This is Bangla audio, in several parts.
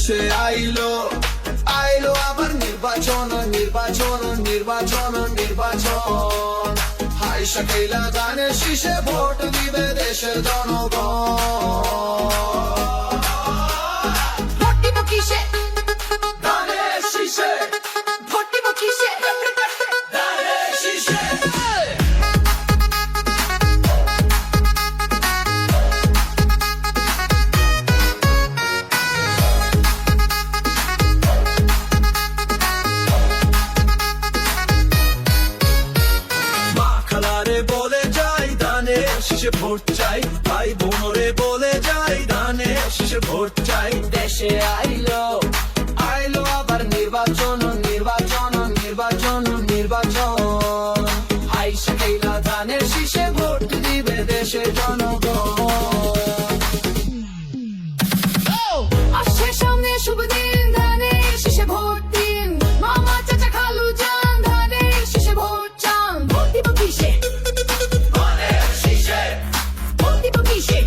দেশে আইলো আবার নির্বাচন নির্বাচন নির্বাচন নির্বাচন। হাই শাকিলা ধানের শীষে ভোট দিবে দেশের জনগণ। ভোট দিব কিসে? ধানের শীষে, ভোট দিব কিসে? ধানের শীষে। শীষে ভোট চাই, ভাই বোনরে বলে যাই ধানের শীষে ভোট চাই। দেশে আইলো আবার নির্বাচন নির্বাচন নির্বাচন নির্বাচন। হাই শাকিলা ধানের শীষে ভোট দিবে দেশের জনগণ। আসছে সামনে শুভ দিন, ধানের শীষে ভোট দিন। মামা চাচা খালু যান ধানের শীষে ভোট চান। ভোট দিব কিসে? ধানের শীষে, ভোট দিব কিসে?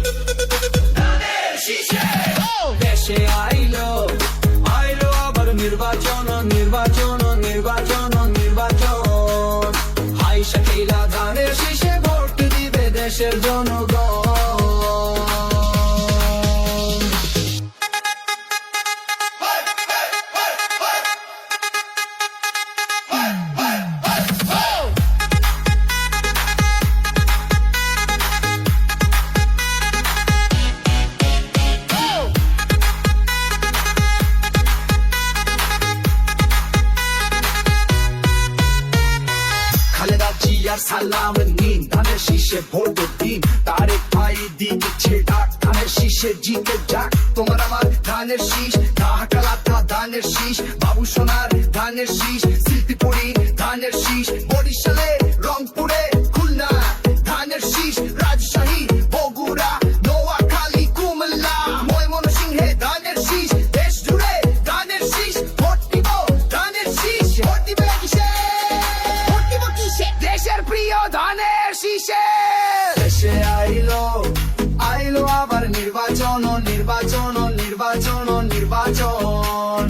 ধানের শীষে। দেশে আইলো আবার নির্বাচন নির্বাচন নির্বাচন নির্বাচন। হাই শাকিলা ধানের শীষে ভোট দিবে দেশের জনগণ। আর সালাম নিন, ধানের শীষে ভোট দিন। তারেক ভাই দিচ্ছে ডাক, ধানের শীষে জিতে যাক। তোমার আমার ধানের শীষ, ঢাকালাতা ধানের শীষ, বাবু সোনার ধানের শীষ, শিল্পীপুরি ধানের শীষ, বরিশালে রংপুরে খুলনা ধানের শীষ, রাজশাহী বগুড়া নোয়াখালী কুমিল্লা ময়মনসিংহে ধানের শীষ। দেশ জুড়ে ধানের শীষ, ভোট দিব ধানের শীষ। ভোট দিবে কিসে? ভোট দিব কিসে? দেশের প্রিয় ধানের শীষে। দেশে আইলো আবার নির্বাচন নির্বাচন নির্বাচন নির্বাচন।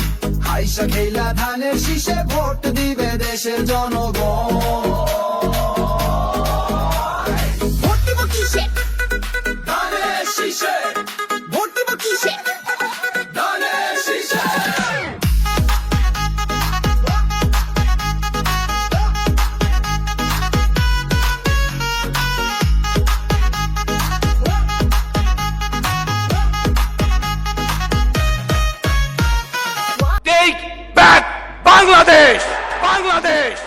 হাই শাকিলা ধানের শীষে ভোট দিবে দেশের জনগণ। ভোট দিব কিসে? ধানের শীষে, ভোট দিব কিসে? ধানের শীষে। Take back Bangladesh! Bangladesh!